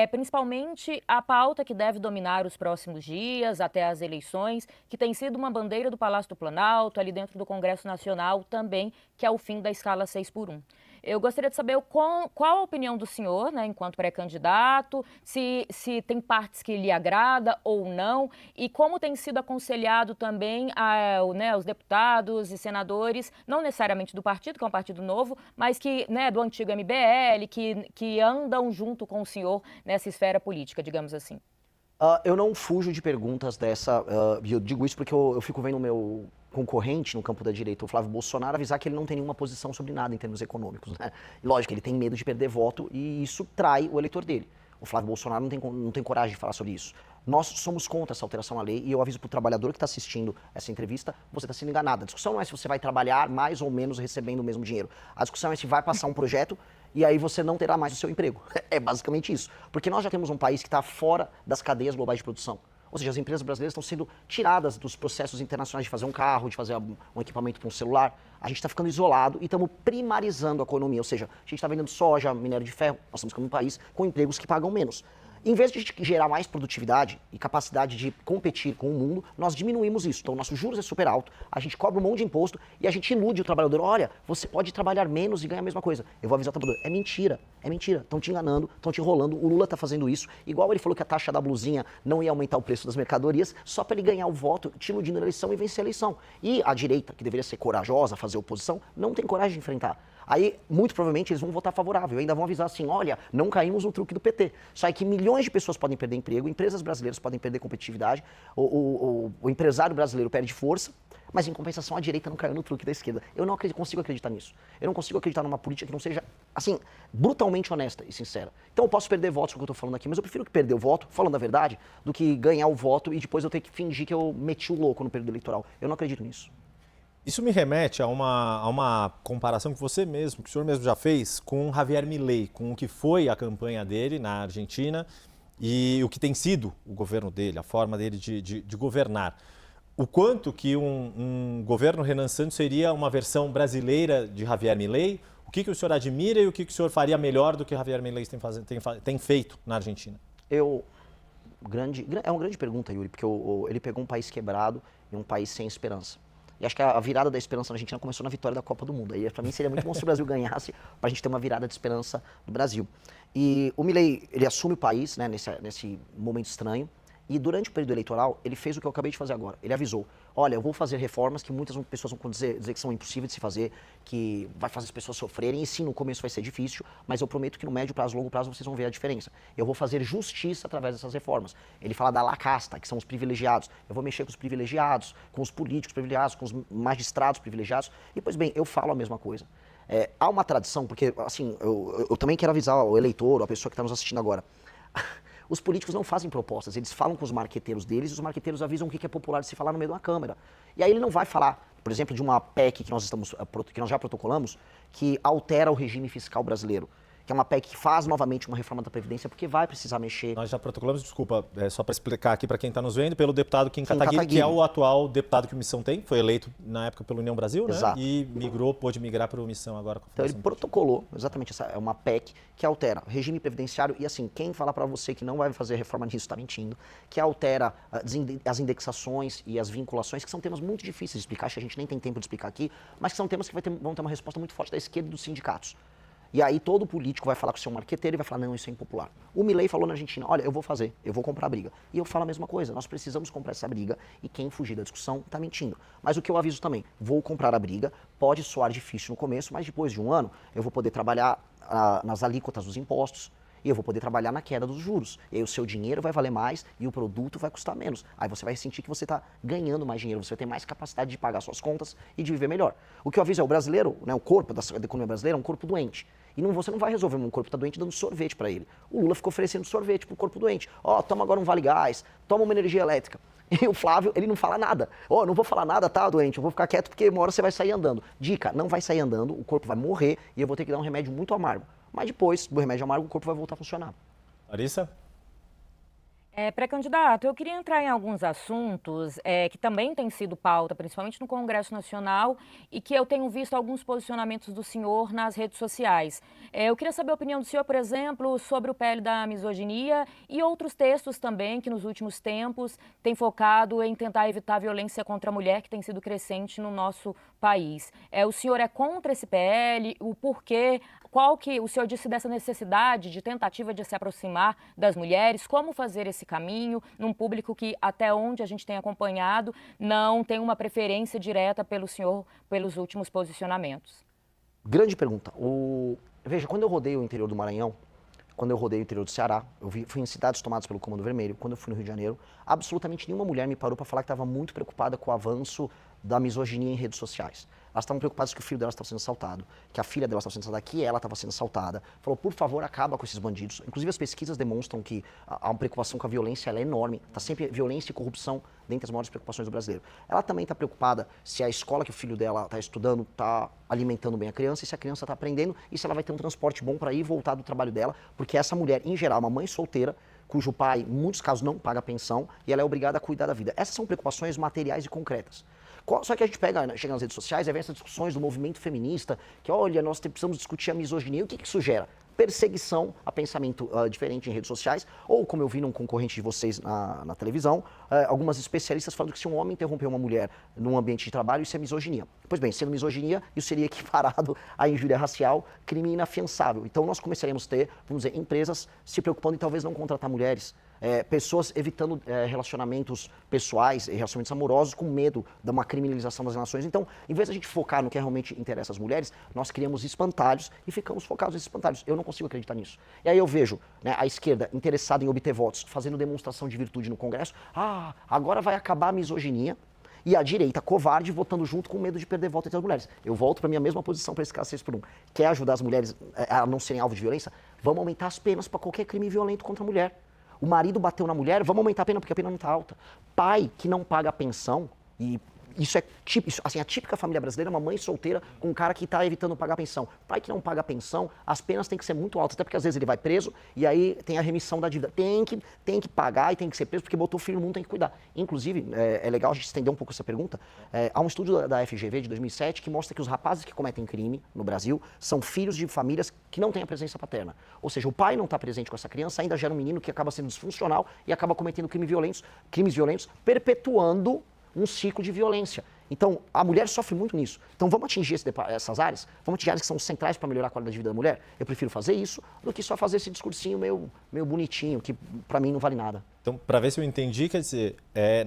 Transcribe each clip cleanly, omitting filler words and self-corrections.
principalmente a pauta que deve dominar os próximos dias até as eleições, que tem sido uma bandeira do Palácio do Planalto, ali dentro do Congresso Nacional também, que é o fim da escala 6x1. Eu gostaria de saber qual a opinião do senhor, né, enquanto pré-candidato, se tem partes que lhe agrada ou não, e como tem sido aconselhado também os deputados e senadores, não necessariamente do partido, que é um partido novo, mas que, né, do antigo MBL, que andam junto com o senhor nessa esfera política, digamos assim. Eu não fujo de perguntas dessa, e eu digo isso porque eu fico vendo o meu concorrente no campo da direita, o Flávio Bolsonaro, avisar que ele não tem nenhuma posição sobre nada em termos econômicos, né? E lógico, ele tem medo de perder voto e isso trai o eleitor dele. O Flávio Bolsonaro não tem coragem de falar sobre isso. Nós somos contra essa alteração à lei e eu aviso para o trabalhador que está assistindo essa entrevista, você está sendo enganado. A discussão não é se você vai trabalhar mais ou menos recebendo o mesmo dinheiro. A discussão é se vai passar um projeto e aí você não terá mais o seu emprego. É basicamente isso. Porque nós já temos um país que está fora das cadeias globais de produção. Ou seja, as empresas brasileiras estão sendo tiradas dos processos internacionais de fazer um carro, de fazer um equipamento para um celular. A gente está ficando isolado e estamos primarizando a economia. Ou seja, a gente está vendendo soja, minério de ferro. Nós estamos ficando um país com empregos que pagam menos. Em vez de a gente gerar mais produtividade e capacidade de competir com o mundo, nós diminuímos isso. Então, nosso juros é super alto, a gente cobra um monte de imposto e a gente ilude o trabalhador. Olha, você pode trabalhar menos e ganhar a mesma coisa. Eu vou avisar o trabalhador. É mentira, é mentira. Estão te enganando, estão te enrolando. O Lula está fazendo isso. Igual ele falou que a taxa da blusinha não ia aumentar o preço das mercadorias, só para ele ganhar o voto, te iludindo na eleição e vencer a eleição. E a direita, que deveria ser corajosa, fazer oposição, não tem coragem de enfrentar. Aí, muito provavelmente, eles vão votar favorável. Ainda vão avisar assim, olha, não caímos no truque do PT. Só que milhões de pessoas podem perder emprego, empresas brasileiras podem perder competitividade, o empresário brasileiro perde força, mas em compensação a direita não caiu no truque da esquerda. Eu não consigo acreditar nisso. Eu não consigo acreditar numa política que não seja, assim, brutalmente honesta e sincera. Então eu posso perder votos com o que eu estou falando aqui, mas eu prefiro que perder o voto, falando a verdade, do que ganhar o voto e depois eu ter que fingir que eu meti o louco no período eleitoral. Eu não acredito nisso. Isso me remete a uma comparação que o senhor mesmo já fez com Javier Milei, com o que foi a campanha dele na Argentina e o que tem sido o governo dele, a forma dele de governar. O quanto que um governo Renan Santos seria uma versão brasileira de Javier Milei? O que o senhor admira e o que o senhor faria melhor do que Javier Milei tem feito na Argentina? É uma grande pergunta, Yuri, porque ele pegou um país quebrado e um país sem esperança. E acho que a virada da esperança na Argentina começou na vitória da Copa do Mundo. Aí, para mim, seria muito bom se o Brasil ganhasse, para a gente ter uma virada de esperança no Brasil. E o Milei, ele assume o país, né, nesse momento estranho. E durante o período eleitoral, ele fez o que eu acabei de fazer agora. Ele avisou, olha, eu vou fazer reformas que muitas pessoas vão dizer que são impossíveis de se fazer, que vai fazer as pessoas sofrerem. E sim, no começo vai ser difícil, mas eu prometo que no médio prazo, longo prazo, vocês vão ver a diferença. Eu vou fazer justiça através dessas reformas. Ele fala da la casta, que são os privilegiados. Eu vou mexer com os privilegiados, com os políticos privilegiados, com os magistrados privilegiados. E, pois bem, eu falo a mesma coisa. Há uma tradição, porque, assim, eu também quero avisar o eleitor, a pessoa que está nos assistindo agora. Os políticos não fazem propostas, eles falam com os marqueteiros deles e os marqueteiros avisam o que é popular de se falar no meio de uma câmera. E aí ele não vai falar, por exemplo, de uma PEC que nós já protocolamos, que altera o regime fiscal brasileiro. Que é uma PEC que faz novamente uma reforma da Previdência, porque vai precisar mexer. Nós já protocolamos, desculpa, só para explicar aqui para quem está nos vendo, pelo deputado Kim Kataguiri, que é o atual deputado que o Missão tem, foi eleito na época pelo União Brasil, né? Exato. E pôde migrar para o Missão agora. Então ele protocolou, exatamente, essa é uma PEC que altera regime previdenciário e assim, quem falar para você que não vai fazer reforma nisso está mentindo, que altera as indexações e as vinculações, que são temas muito difíceis de explicar, acho que a gente nem tem tempo de explicar aqui, mas que são temas que vão ter uma resposta muito forte da esquerda e dos sindicatos. E aí todo político vai falar com o seu marqueteiro e vai falar, não, isso é impopular. O Milei falou na Argentina, olha, eu vou fazer, eu vou comprar a briga. E eu falo a mesma coisa, nós precisamos comprar essa briga e quem fugir da discussão está mentindo. Mas o que eu aviso também, vou comprar a briga, pode soar difícil no começo, mas depois de um ano eu vou poder trabalhar nas alíquotas dos impostos, e eu vou poder trabalhar na queda dos juros. E aí o seu dinheiro vai valer mais e o produto vai custar menos. Aí você vai sentir que você está ganhando mais dinheiro, você vai ter mais capacidade de pagar suas contas e de viver melhor. O que eu aviso é o brasileiro, né, o corpo da economia brasileira é um corpo doente. E você não vai resolver um corpo que está doente dando sorvete para ele. O Lula ficou oferecendo sorvete para o corpo doente. Toma agora um Vale Gás, toma uma energia elétrica. E o Flávio, ele não fala nada. Não vou falar nada, tá, doente? Eu vou ficar quieto porque uma hora você vai sair andando. Dica, não vai sair andando, o corpo vai morrer e eu vou ter que dar um remédio muito amargo. Mas depois do remédio amargo, o corpo vai voltar a funcionar. Larissa? Pré-candidato, eu queria entrar em alguns assuntos que também têm sido pauta, principalmente no Congresso Nacional, e que eu tenho visto alguns posicionamentos do senhor nas redes sociais. Eu queria saber a opinião do senhor, por exemplo, sobre o PL da misoginia e outros textos também que nos últimos tempos têm focado em tentar evitar a violência contra a mulher, que tem sido crescente no nosso país. O senhor é contra esse PL? O porquê? Qual que o senhor disse dessa necessidade de tentativa de se aproximar das mulheres? Como fazer esse caminho num público que, até onde a gente tem acompanhado, não tem uma preferência direta pelo senhor pelos últimos posicionamentos? Grande pergunta. Veja, quando eu rodei o interior do Maranhão, quando eu rodei o interior do Ceará, fui em cidades tomadas pelo Comando Vermelho, quando eu fui no Rio de Janeiro, absolutamente nenhuma mulher me parou para falar que estava muito preocupada com o avanço da misoginia em redes sociais. Elas estavam preocupadas que o filho delas estava sendo assaltado, que a filha delas estava sendo assaltada, que ela estava sendo assaltada. Falou, por favor, acaba com esses bandidos. Inclusive, as pesquisas demonstram que há uma preocupação com a violência, ela é enorme. Está sempre violência e corrupção dentre as maiores preocupações do brasileiro. Ela também está preocupada se a escola que o filho dela está estudando está alimentando bem a criança, e se a criança está aprendendo, e se ela vai ter um transporte bom para ir e voltar do trabalho dela, porque essa mulher, em geral, é uma mãe solteira, cujo pai, em muitos casos, não paga pensão, e ela é obrigada a cuidar da vida. Essas são preocupações materiais e concretas. Só que a gente chega nas redes sociais e vê essas discussões do movimento feminista, que olha, nós precisamos discutir a misoginia. O que isso gera? Perseguição a pensamento diferente em redes sociais, ou como eu vi num concorrente de vocês na televisão, algumas especialistas falando que se um homem interromper uma mulher num ambiente de trabalho, isso é misoginia. Pois bem, sendo misoginia, isso seria equiparado à injúria racial, crime inafiançável. Então nós começaremos a ter, vamos dizer, empresas se preocupando em talvez não contratar mulheres, pessoas evitando relacionamentos pessoais, relacionamentos amorosos, com medo de uma criminalização das relações. Então, em vez de a gente focar no que realmente interessa às mulheres, nós criamos espantalhos e ficamos focados nesses espantalhos. Eu não consigo acreditar nisso. E aí eu vejo, né, a esquerda interessada em obter votos, fazendo demonstração de virtude no Congresso. Agora vai acabar a misoginia. E a direita covarde votando junto com medo de perder voto entre as mulheres. Eu volto para a minha mesma posição para esse caso 6x1. Quer ajudar as mulheres a não serem alvo de violência? Vamos aumentar as penas para qualquer crime violento contra a mulher. O marido bateu na mulher, vamos aumentar a pena porque a pena não está alta. Pai que não paga a pensão, e isso é típico, assim, a típica família brasileira, uma mãe solteira com um cara que está evitando pagar a pensão. Pai que não paga a pensão, as penas têm que ser muito altas, até porque às vezes ele vai preso e aí tem a remissão da dívida. Tem que pagar e tem que ser preso porque botou o filho no mundo, tem que cuidar. Inclusive, é legal a gente estender um pouco essa pergunta, há um estudo da FGV de 2007 que mostra que os rapazes que cometem crime no Brasil são filhos de famílias que não têm a presença paterna. Ou seja, o pai não está presente com essa criança, ainda gera um menino que acaba sendo disfuncional e acaba cometendo crimes violentos, perpetuando um ciclo de violência. Então, a mulher sofre muito nisso. Então, vamos atingir essas áreas? Vamos atingir áreas que são centrais para melhorar a qualidade de vida da mulher? Eu prefiro fazer isso do que só fazer esse discursinho meio bonitinho, que para mim não vale nada. Então, para ver se eu entendi, quer dizer,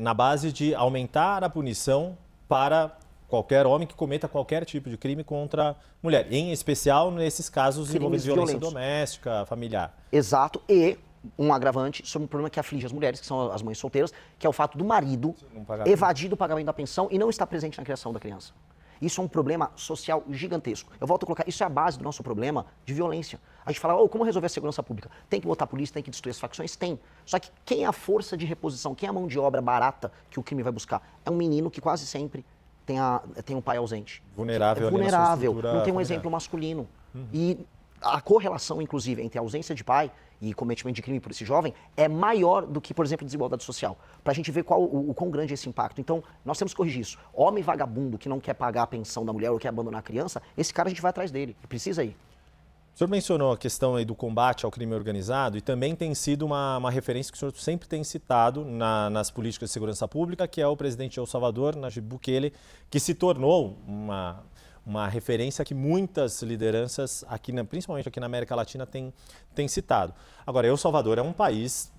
na base de aumentar a punição para qualquer homem que cometa qualquer tipo de crime contra a mulher, em especial nesses casos envolvendo violência doméstica, familiar. Exato, e um agravante sobre um problema que aflige as mulheres, que são as mães solteiras, que é o fato do marido evadir do pagamento da pensão e não estar presente na criação da criança. Isso é um problema social gigantesco. Eu volto a colocar, isso é a base do nosso problema de violência. A gente fala, como resolver a segurança pública? Tem que botar a polícia, tem que destruir as facções? Tem. Só que quem é a força de reposição, quem é a mão de obra barata que o crime vai buscar? É um menino que quase sempre tem um pai ausente. Vulnerável, não tem um exemplo masculino. E a correlação, inclusive, entre a ausência de pai e cometimento de crime por esse jovem é maior do que, por exemplo, desigualdade social. Para a gente ver o quão grande é esse impacto. Então, nós temos que corrigir isso. Homem vagabundo que não quer pagar a pensão da mulher ou quer abandonar a criança, esse cara a gente vai atrás dele. Precisa ir. O senhor mencionou a questão aí do combate ao crime organizado e também tem sido uma referência que o senhor sempre tem citado nas políticas de segurança pública, que é o presidente de El Salvador, Nayib Bukele, que se tornou uma referência que muitas lideranças, principalmente aqui na América Latina, têm citado. Agora, El Salvador é um país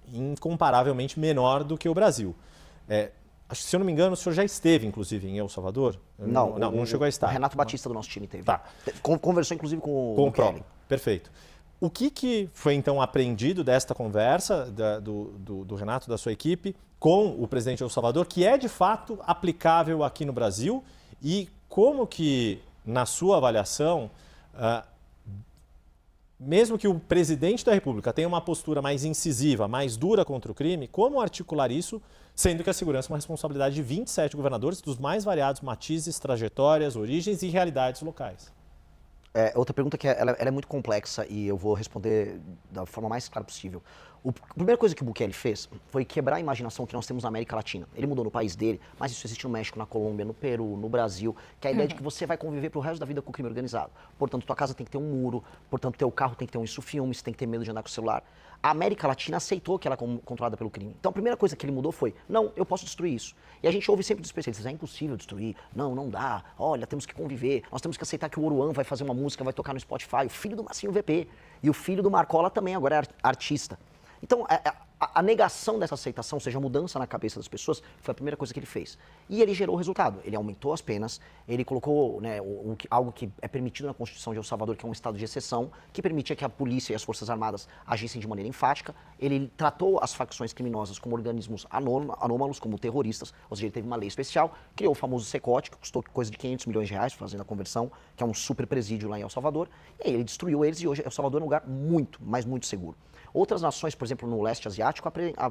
incomparavelmente menor do que o Brasil. Acho que, se eu não me engano, o senhor já esteve, inclusive, em El Salvador? Não chegou a estar. O Renato Batista do nosso time teve. Tá. Conversou, inclusive, com o Kelly. Perfeito. O que foi, então, aprendido desta conversa do Renato, da sua equipe, com o presidente de El Salvador, que é, de fato, aplicável aqui no Brasil? E como que, na sua avaliação, mesmo que o presidente da República tenha uma postura mais incisiva, mais dura contra o crime, como articular isso, sendo que a segurança é uma responsabilidade de 27 governadores dos mais variados matizes, trajetórias, origens e realidades locais? Outra pergunta que ela é muito complexa e eu vou responder da forma mais clara possível. A primeira coisa que o Bukele fez foi quebrar a imaginação que nós temos na América Latina. Ele mudou no país dele, mas isso existe no México, na Colômbia, no Peru, no Brasil, que é a ideia de que você vai conviver pro resto da vida com o crime organizado. Portanto, tua casa tem que ter um muro, portanto, teu carro tem que ter um isso-filme, você tem que ter medo de andar com o celular. A América Latina aceitou que ela é controlada pelo crime. Então, a primeira coisa que ele mudou foi, não, eu posso destruir isso. E a gente ouve sempre dos especialistas, é impossível destruir, não dá, olha, temos que conviver, nós temos que aceitar que o Oruan vai fazer uma música, vai tocar no Spotify, o filho do Massinho VP, e o filho do Marcola também agora é artista. Então, a negação dessa aceitação, ou seja, a mudança na cabeça das pessoas, foi a primeira coisa que ele fez. E ele gerou o resultado. Ele aumentou as penas, ele colocou, né, algo que é permitido na Constituição de El Salvador, que é um estado de exceção, que permitia que a polícia e as forças armadas agissem de maneira enfática. Ele tratou as facções criminosas como organismos anômalos, como terroristas, ou seja, ele teve uma lei especial, criou o famoso Secote, que custou coisa de 500 milhões de reais fazendo a conversão, que é um super presídio lá em El Salvador. E aí ele destruiu eles e hoje El Salvador é um lugar muito, mas muito seguro. Outras nações, por exemplo, no leste asiático,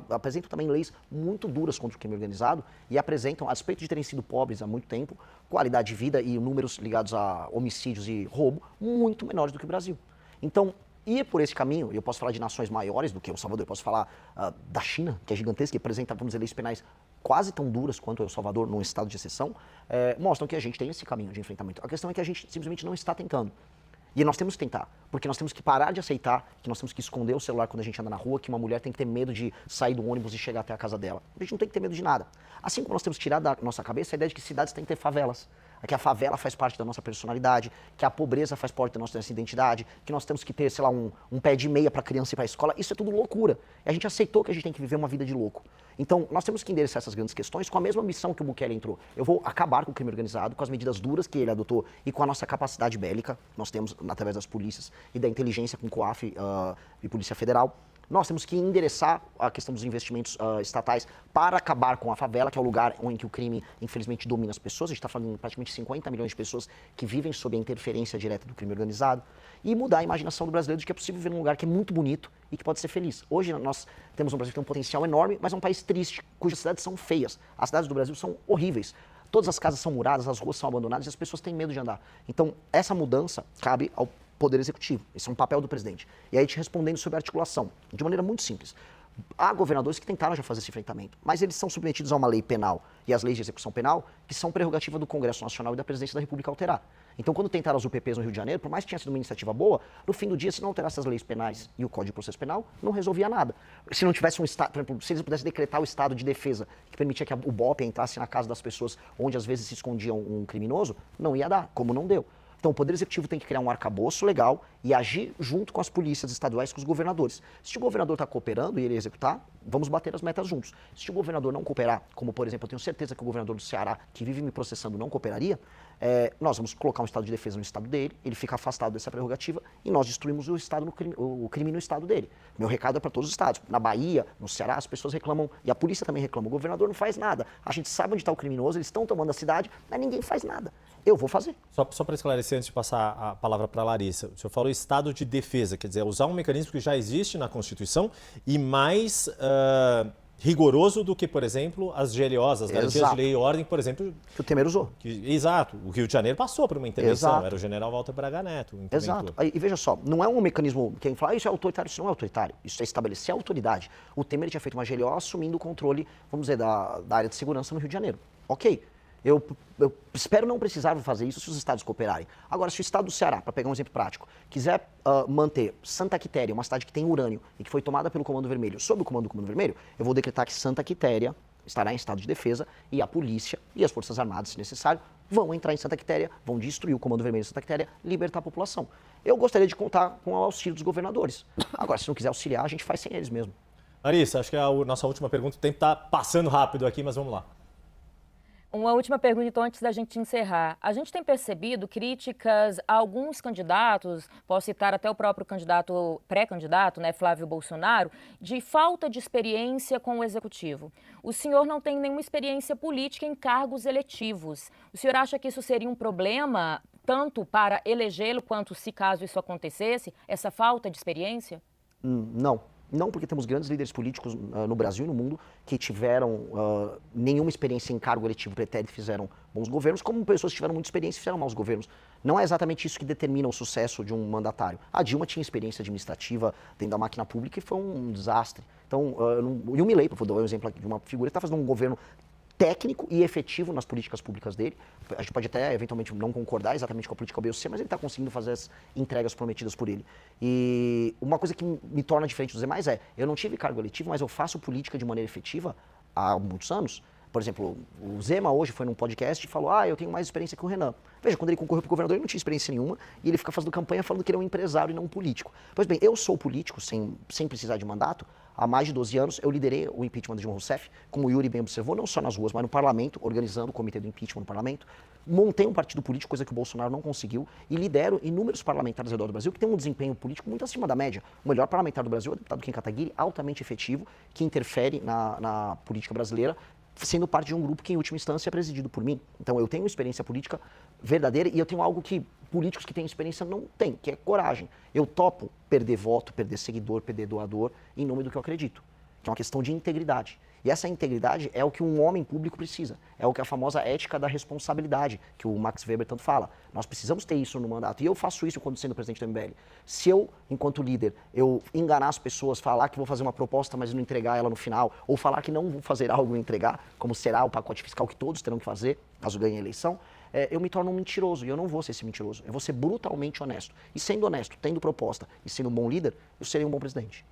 apresentam também leis muito duras contra o crime organizado e apresentam, a despeito de terem sido pobres há muito tempo, qualidade de vida e números ligados a homicídios e roubo muito menores do que o Brasil. Então, ir por esse caminho, e eu posso falar de nações maiores do que El Salvador, eu posso falar da China, que é gigantesca, que apresenta, vamos dizer, leis penais quase tão duras quanto El Salvador, num estado de exceção, mostram que a gente tem esse caminho de enfrentamento. A questão é que a gente simplesmente não está tentando. E nós temos que tentar, porque nós temos que parar de aceitar que nós temos que esconder o celular quando a gente anda na rua, que uma mulher tem que ter medo de sair do ônibus e chegar até a casa dela. A gente não tem que ter medo de nada. Assim como nós temos que tirar da nossa cabeça a ideia de que cidades têm que ter favelas, que a favela faz parte da nossa personalidade, que a pobreza faz parte da nossa identidade, que nós temos que ter, sei lá, um pé de meia para a criança ir para a escola. Isso é tudo loucura. E a gente aceitou que a gente tem que viver uma vida de louco. Então, nós temos que endereçar essas grandes questões com a mesma missão que o Bukele entrou. Eu vou acabar com o crime organizado, com as medidas duras que ele adotou e com a nossa capacidade bélica, nós temos através das polícias e da inteligência com COAF e Polícia Federal. Nós temos que endereçar a questão dos investimentos estatais para acabar com a favela, que é o lugar em que o crime, infelizmente, domina as pessoas. A gente está falando de praticamente 50 milhões de pessoas que vivem sob a interferência direta do crime organizado. E mudar a imaginação do brasileiro de que é possível viver num lugar que é muito bonito e que pode ser feliz. Hoje nós temos um Brasil que tem um potencial enorme, mas é um país triste, cujas cidades são feias. As cidades do Brasil são horríveis. Todas as casas são muradas, as ruas são abandonadas e as pessoas têm medo de andar. Então, essa mudança cabe ao Poder Executivo. Esse é um papel do presidente. E aí, te respondendo sobre a articulação, de maneira muito simples. Há governadores que tentaram já fazer esse enfrentamento, mas eles são submetidos a uma lei penal e as leis de execução penal, que são prerrogativa do Congresso Nacional e da Presidência da República alterar. Então, quando tentaram as UPPs no Rio de Janeiro, por mais que tenha sido uma iniciativa boa, no fim do dia, se não alterasse as leis penais e o Código de Processo Penal, não resolvia nada. Se não tivesse um estado, por exemplo, se eles pudessem decretar o estado de defesa, que permitia que o BOP entrasse na casa das pessoas onde às vezes se escondia um criminoso, não ia dar, como não deu. Então, o Poder Executivo tem que criar um arcabouço legal e agir junto com as polícias estaduais, com os governadores. Se o governador está cooperando e ele executar, vamos bater as metas juntos. Se o governador não cooperar, como, por exemplo, eu tenho certeza que o governador do Ceará, que vive me processando, não cooperaria, nós vamos colocar um estado de defesa no estado dele, ele fica afastado dessa prerrogativa e nós destruímos o crime no estado dele. Meu recado é para todos os estados. Na Bahia, no Ceará, as pessoas reclamam, e a polícia também reclama, o governador não faz nada. A gente sabe onde está o criminoso, eles estão tomando a cidade, mas ninguém faz nada. Eu vou fazer. Só para esclarecer, antes de passar a palavra para a Larissa, o senhor falou estado de defesa, quer dizer, usar um mecanismo que já existe na Constituição e mais rigoroso do que, por exemplo, as GLOs, as Garantias de Lei e Ordem, por exemplo. Que o Temer usou. Exato. O Rio de Janeiro passou por uma intervenção, Exato. Era o general Walter Braga Neto. Exato. E veja só, não é um mecanismo, quem fala, isso é autoritário, isso não é autoritário, isso é estabelecer a autoridade. O Temer tinha feito uma GLO assumindo o controle, vamos dizer, da área de segurança no Rio de Janeiro. Ok. Eu espero não precisar fazer isso se os estados cooperarem. Agora, se o estado do Ceará, para pegar um exemplo prático, quiser manter Santa Quitéria, uma cidade que tem urânio e que foi tomada pelo Comando Vermelho, sob o comando do Comando Vermelho, eu vou decretar que Santa Quitéria estará em estado de defesa e a polícia e as Forças Armadas, se necessário, vão entrar em Santa Quitéria, vão destruir o Comando Vermelho de Santa Quitéria, libertar a população. Eu gostaria de contar com o auxílio dos governadores. Agora, se não quiser auxiliar, a gente faz sem eles mesmo. Larissa, acho que é a nossa última pergunta. O tempo está passando rápido aqui, mas vamos lá. Uma última pergunta, então, antes da gente encerrar. A gente tem percebido críticas a alguns candidatos, posso citar até o próprio pré-candidato, né, Flávio Bolsonaro, de falta de experiência com o executivo. O senhor não tem nenhuma experiência política em cargos eletivos. O senhor acha que isso seria um problema, tanto para elegê-lo, quanto se caso isso acontecesse, essa falta de experiência? Não. Não, porque temos grandes líderes políticos no Brasil e no mundo que tiveram nenhuma experiência em cargo eletivo pretérito e fizeram bons governos, como pessoas que tiveram muita experiência e fizeram maus governos. Não é exatamente isso que determina o sucesso de um mandatário. A Dilma tinha experiência administrativa dentro da máquina pública e foi um desastre. Então, e o Milei, vou dar um exemplo aqui de uma figura que está fazendo um governo técnico e efetivo nas políticas públicas dele. A gente pode até, eventualmente, não concordar exatamente com a política BOC, mas ele está conseguindo fazer as entregas prometidas por ele. E uma coisa que me torna diferente dos demais é, eu não tive cargo eletivo, mas eu faço política de maneira efetiva há muitos anos. Por exemplo, o Zema hoje foi num podcast e falou, eu tenho mais experiência que o Renan. Veja, quando ele concorreu para o governador, ele não tinha experiência nenhuma e ele fica fazendo campanha falando que ele é um empresário e não um político. Pois bem, eu sou político sem precisar de mandato. Há mais de 12 anos, eu liderei o impeachment de Dilma Rousseff, como o Yuri bem observou, não só nas ruas, mas no parlamento, organizando o comitê do impeachment no parlamento. Montei um partido político, coisa que o Bolsonaro não conseguiu, e lidero inúmeros parlamentares ao redor do Brasil que têm um desempenho político muito acima da média. O melhor parlamentar do Brasil é o deputado Kim Kataguiri, altamente efetivo, que interfere na política brasileira, sendo parte de um grupo que, em última instância, é presidido por mim. Então, eu tenho experiência política verdadeira e eu tenho algo que políticos que têm experiência não têm, que é coragem. Eu topo perder voto, perder seguidor, perder doador, em nome do que eu acredito, que é uma questão de integridade. E essa integridade é o que um homem público precisa, é o que a famosa ética da responsabilidade, que o Max Weber tanto fala. Nós precisamos ter isso no mandato, e eu faço isso quando sendo presidente do MBL. Se eu, enquanto líder, eu enganar as pessoas, falar que vou fazer uma proposta, mas não entregar ela no final, ou falar que não vou fazer algo e não entregar, como será o pacote fiscal que todos terão que fazer, caso ganhe a eleição, eu me torno um mentiroso, e eu não vou ser esse mentiroso. Eu vou ser brutalmente honesto. E sendo honesto, tendo proposta e sendo um bom líder, eu serei um bom presidente.